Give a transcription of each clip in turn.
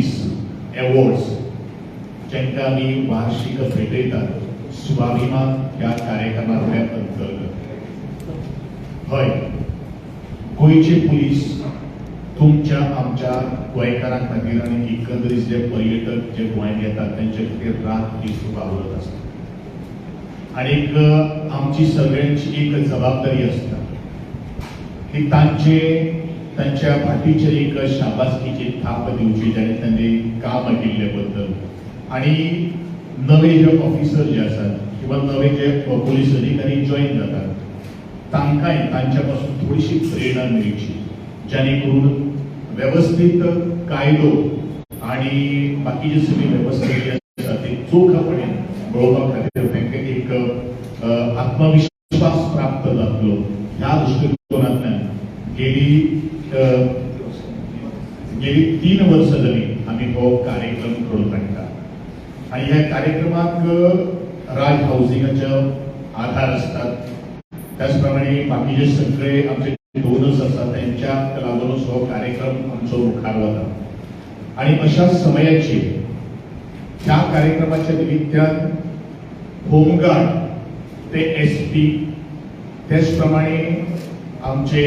Police awards ज्यांना आम्ही वार्षिक भेटयतात स्वाभिमान ह्या कार्यक्रमाच्या अंतर्गत हय गोयचे पुलीस तुमच्या आमच्या गोंयकारां खातीर आनी एकंदरीत जे पर्यटक जे गोंयांत येतात तांचे खातीर रात दीस वावरत आसता आनीक आमची सगळ्यांची एक जबाबदारी आसता की तांच्या फाटीचेर एक शाबासकीची थाप दिवची जाणे तांणी काम केल्ले बद्दल आणि नवे जे ऑफिसर जे आसात किंवा नवे जे पोलीस अधिकारी जॉईन जातात तांकांय तांच्या पासून थोडीशी प्रेरणा मेळची जाने करून व्यवस्थित कायदो आणि बाकीचे सगळी व्यवस्था जी आसा ती चोखपणे पळोवपा खातीर तांकां एक आत्मविश्वास प्राप्त जातलो ह्या दृष्टिकोनांतल्यान गेली 3 वर्ष जाली आमी हो कार्यक्रम घडोवन हाडटा आणि ह्या कार्यक्रमाक राज हाऊसिंगाचे आधार असतात त्याचप्रमाणे बाकीचे सगळे आमचे डोनर्स असतात त्यांच्या लागूनच हो कार्यक्रम आमचो मुखार वता आणि अशा समयाची ह्या कार्यक्रमाच्या निमित्तान होमगार्ड ते एसपी त्याचप्रमाणे आमचे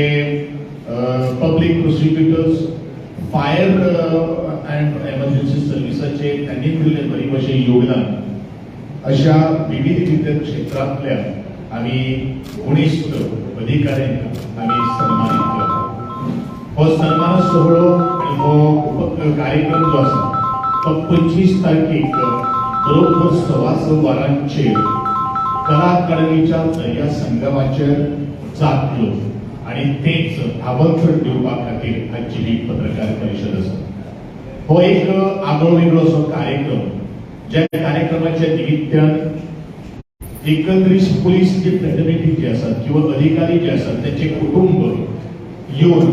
पब्लिक प्रोसिक्युटर्स फायर अँड एमर्जन्सी सर्व्हिसाचे त्यांनी दिले बरी भशेन योगदान अशा विविध क्षेत्रातल्या आम्ही 19 अधिकाऱ्यांक आम्ही सन्मानित करतो हो सन्मान सोहळो आणि हो कार्यक्रम जो आसा तो 25 तारखेक बरोबर 6:15 वरांचेर कला अकादमीच्या दर्या संगमाचेर जातलो आणि तेच आमंत्रण दिवपा खातीर आजची ही पत्रकार परिशद आसा हो एक आगळो वेगळो असो कार्यक्रम ज्या कार्यक्रमाच्या निमित्तान एकंदरीत पोलीस जे फ्रेटर्निटी जे असतात किंवा अधिकारी जे असतात त्यांचे कुटुंब येऊन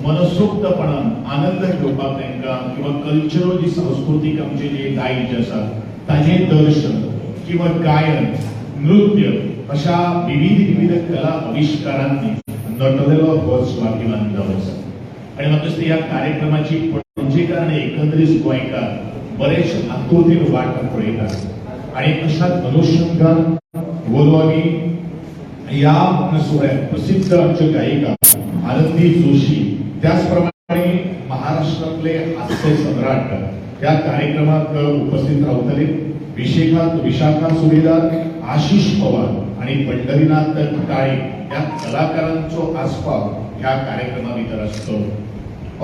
मनसोक्तपणान आनंद घेवपाक तांकां किंवा कल्चरल जी सांस्कृतिक आमचे जे गायड जे आसात ताचे दर्शन किंवा गायन नृत्य अशा विविध कला आविष्कारांनी नटलेलो हो स्वाभिमान जावन आसा आणि म्हाका दिसता ह्या कार्यक्रमाची पणजेकार आनी एकंदरीत गोंयकार बरेच आतुरतेन वाट पळयतात आणि अशाच अनुषंगान बोलो आमी या सोहळ्यात प्रसिद्ध आमचे गायिका आनंदी जोशी त्याचप्रमाणे महाराष्ट्रातले हास्य सम्राट त्या कार्यक्रमात उपस्थित रावतले विशाखा सुभेदार आशिष पवार आणि पंढरीनाथ काळे या कलाकारांचो आस्पाव ह्या कार्यक्रमा भितर असतो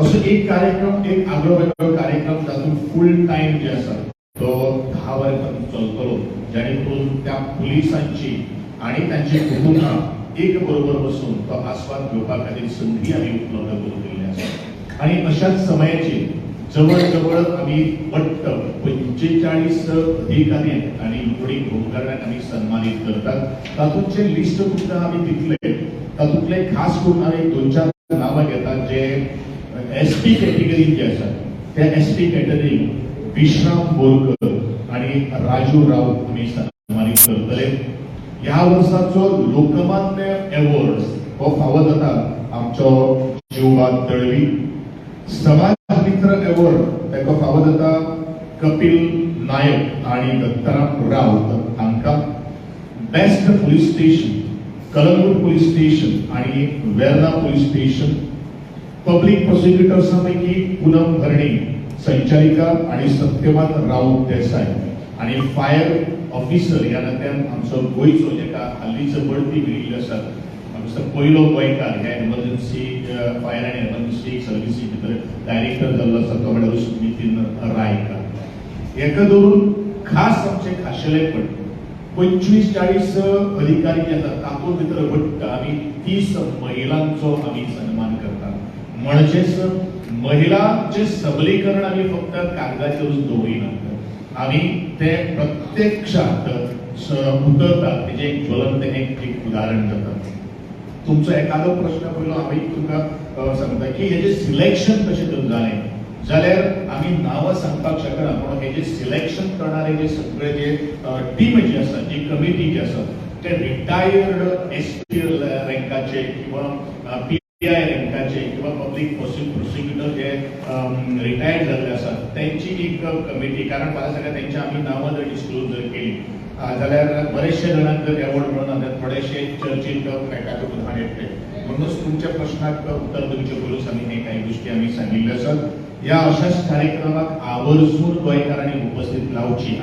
असो एक कार्यक्रम एक आगळो वेगळो कार्यक्रम तातूंत फुल टाइम जे आसा तो 10 वर्सां चलतलो जाणे करून त्या पुलिसांची आणि त्यांचे कुटुंबां एक बरोबर बसून तो आस्वाद घेवपा खातीर संधी आमी उपलब्ध करून दिल्ली आसा आणि अशाच समयाची जवळ आम्ही 45 अधिकारी आणि इंक्लुडिंग होमगार्डांक आम्ही सन्मानित करतात तातूंतचे लिस्ट सुद्धा आम्ही दितले तातूंतले खास करून आम्ही 2-4 नावां घेतात जे एसपी कॅटेगरी जे आसात त्या एसपी कॅटेगरी विश्राम बोरकर आणि राजू राव आम्ही सन्मानित करतले ह्या वर्साचो लोकमान्य अवॉर्ड हो फावो जाता आमचो जिवा दळवी समाज मित्र अवॉर्ड ताका फावो जाता कपिल नायक आणि दत्ताराम राव हांकां best police station Calangute police station आणि वेर्ना पुलीस स्टेशन पब्लिक प्रोसिक्युटर्सां पैकी पूनम भरणे संचालिका आणि सत्यवान राऊत देसाई आणि फायर ऑफिसर ह्या नात्यान आमचो गोंयचो जेका हालींचो बढती मेळिल्ली आसा आमचो पयलो गोंयकार ह्या एमर्जन्सी फायर अँड एमर्जन्सी सर्व्हिसी भितर डायरेक्टर जाल्लो आसा तो म्हणल्यार नितीन रायकर हेका धरून खास आमचे खाशेलेपण 25-40 अधिकारी जे आसात तातूंत भितर घडटा आमी 30 महिलांचो आमी सन्मान करतात म्हणजेच महिलांचे सबलीकरण आम्ही फक्त कागदाचेरूच दवरिनात आम्ही ते प्रत्यक्षात उतरतात तेजे एक ज्वलंत एक उदाहरण जाता तुमचो एखादो प्रश्न पयलो हांवें तुमकां सांगता की हेजे सिलेक्शन कशें करून जालें जाल्यार आमी नांवां सांगपाक शकना पूण हेजे सिलेक्शन करणारे जे सगळे जे टीम जी आसा जी कमिटी जी आसा ते रिटायर्ड एसपी रँकाचे किंवा रँकाचे किंवा पब्लिक प्रोसिक्युटर जे रिटायर्ड झाले असतात त्यांची एक कमिटी, कारण मला सगळ्या त्यांची आम्ही नावं जर डिस्क्लोज जर केली जाल्यार बरेचशे जाणांक जर एवॉर्ड मेळून थोडेशे चर्चेत एखादं उदाहरण येते. म्हणूनच तुमच्या प्रश्नाक उत्तर दिवचे पयलूच आम्ही हे काही गोष्टी आम्ही सांगितल्या असत. या अशाच कार्यक्रमाक आवर्जून गोंयकारांनी उपस्थित रावची.